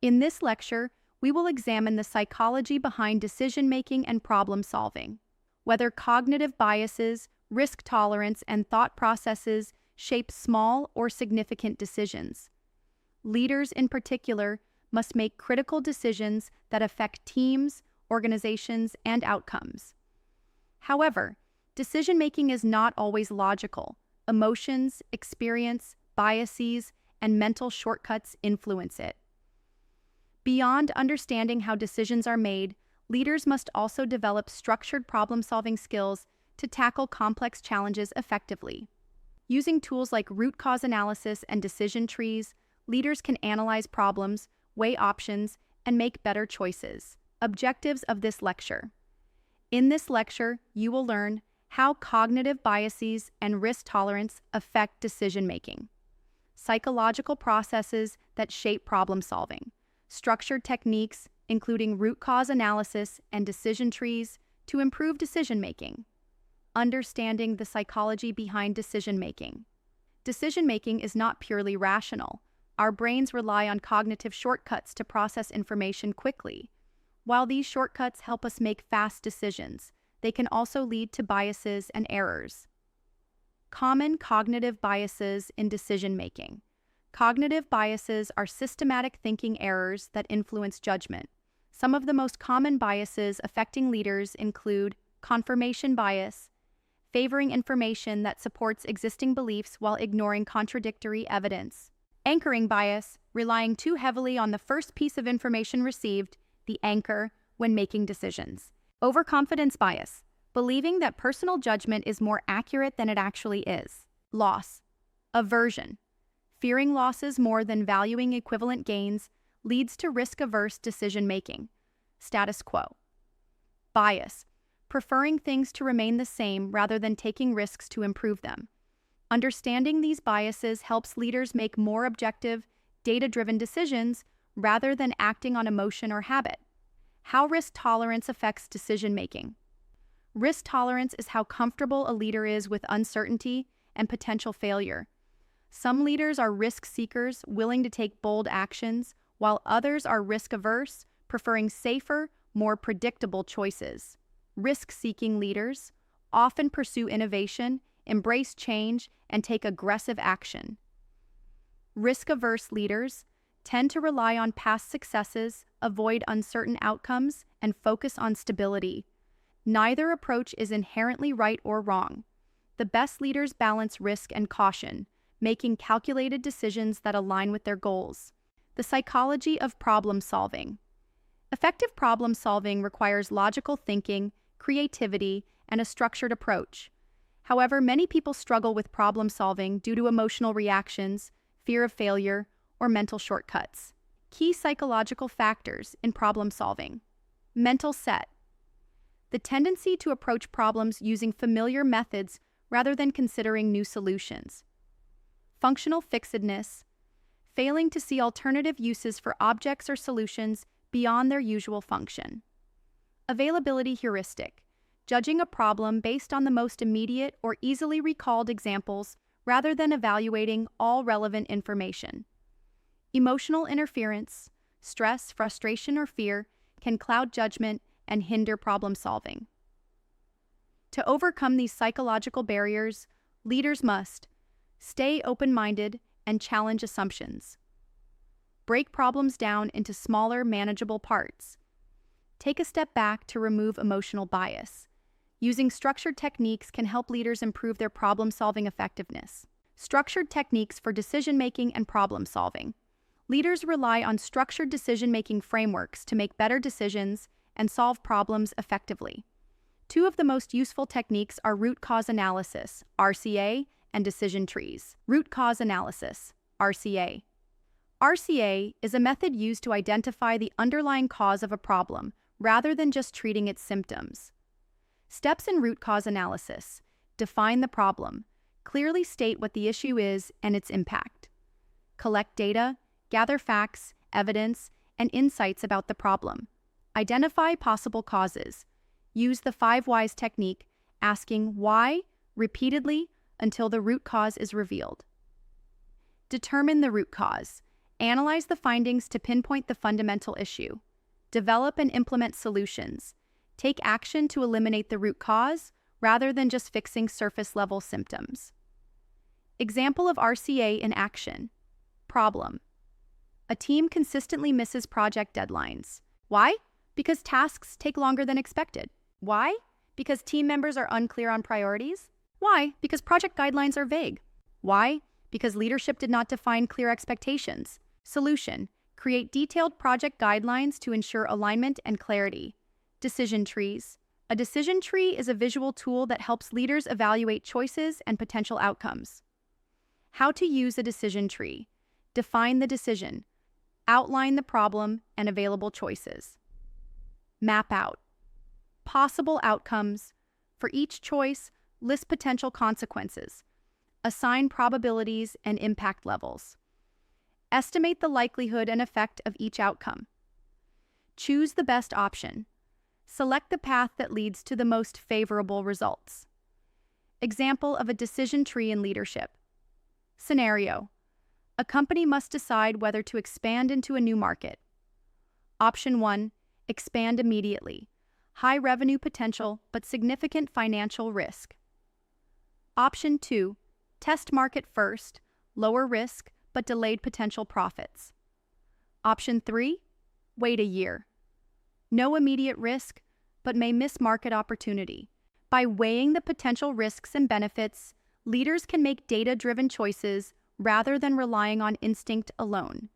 In this lecture, we will examine the psychology behind decision-making and problem-solving, whether cognitive biases, risk tolerance, and thought processes shape small or significant decisions. Leaders, in particular, must make critical decisions that affect teams, organizations, and outcomes. However, decision-making is not always logical. Emotions, experience, biases, and mental shortcuts influence it. Beyond understanding how decisions are made, leaders must also develop structured problem-solving skills to tackle complex challenges effectively. Using tools like root cause analysis and decision trees, leaders can analyze problems, weigh options, and make better choices. Objectives of this lecture. In this lecture, you will learn how cognitive biases and risk tolerance affect decision-making, psychological processes that shape problem-solving, structured techniques, including root cause analysis and decision trees, to improve decision-making. Understanding the psychology behind decision-making. Decision-making is not purely rational. Our brains rely on cognitive shortcuts to process information quickly. While these shortcuts help us make fast decisions, they can also lead to biases and errors. Common cognitive biases in decision-making. Cognitive biases are systematic thinking errors that influence judgment. Some of the most common biases affecting leaders include confirmation bias, favoring information that supports existing beliefs while ignoring contradictory evidence. Anchoring bias, relying too heavily on the first piece of information received, the anchor, when making decisions. Overconfidence bias, believing that personal judgment is more accurate than it actually is. Loss. Aversion, fearing losses more than valuing equivalent gains, leads to risk-averse decision-making. Status quo. Bias, preferring things to remain the same rather than taking risks to improve them. Understanding these biases helps leaders make more objective, data-driven decisions rather than acting on emotion or habit. How risk tolerance affects decision-making. Risk tolerance is how comfortable a leader is with uncertainty and potential failure. Some leaders are risk seekers, willing to take bold actions, while others are risk-averse, preferring safer, more predictable choices. Risk-seeking leaders often pursue innovation, embrace change, and take aggressive action. Risk-averse leaders tend to rely on past successes, avoid uncertain outcomes, and focus on stability. Neither approach is inherently right or wrong. The best leaders balance risk and caution, making calculated decisions that align with their goals. The psychology of problem solving. Effective problem solving requires logical thinking, creativity, and a structured approach. However, many people struggle with problem solving due to emotional reactions, fear of failure, or mental shortcuts. Key psychological factors in problem solving. Mental set. The tendency to approach problems using familiar methods rather than considering new solutions. Functional fixedness. Failing to see alternative uses for objects or solutions beyond their usual function. Availability heuristic. Judging a problem based on the most immediate or easily recalled examples rather than evaluating all relevant information. Emotional interference, stress, frustration, or fear can cloud judgment and hinder problem solving. To overcome these psychological barriers, leaders must stay open-minded and challenge assumptions. Break problems down into smaller, manageable parts. Take a step back to remove emotional bias. Using structured techniques can help leaders improve their problem-solving effectiveness. Structured techniques for decision-making and problem-solving. Leaders rely on structured decision-making frameworks to make better decisions and solve problems effectively. Two of the most useful techniques are root cause analysis, RCA, and decision trees. Root cause analysis, RCA. RCA is a method used to identify the underlying cause of a problem rather than just treating its symptoms. Steps in root cause analysis. Define the problem. Clearly state what the issue is and its impact. Collect data, gather facts, evidence, and insights about the problem. Identify possible causes. Use the 5 whys technique, asking why repeatedly until the root cause is revealed. Determine the root cause. Analyze the findings to pinpoint the fundamental issue. Develop and implement solutions. Take action to eliminate the root cause rather than just fixing surface-level symptoms. Example of RCA in action. Problem. A team consistently misses project deadlines. Why? Because tasks take longer than expected. Why? Because team members are unclear on priorities. Why? Because project guidelines are vague. Why? Because leadership did not define clear expectations. Solution. Create detailed project guidelines to ensure alignment and clarity. Decision trees. A decision tree is a visual tool that helps leaders evaluate choices and potential outcomes. How to use a decision tree. Define the decision. Outline the problem and available choices. Map out. Possible outcomes. For each choice, list potential consequences. Assign probabilities and impact levels. Estimate the likelihood and effect of each outcome. Choose the best option. Select the path that leads to the most favorable results. Example of a decision tree in leadership. Scenario. A company must decide whether to expand into a new market. Option 1. Expand immediately. High revenue potential, but significant financial risk. Option 2. Test market first. Lower risk, but delayed potential profits. Option 3. Wait a year. No immediate risk, but may miss market opportunity. By weighing the potential risks and benefits, leaders can make data-driven choices rather than relying on instinct alone.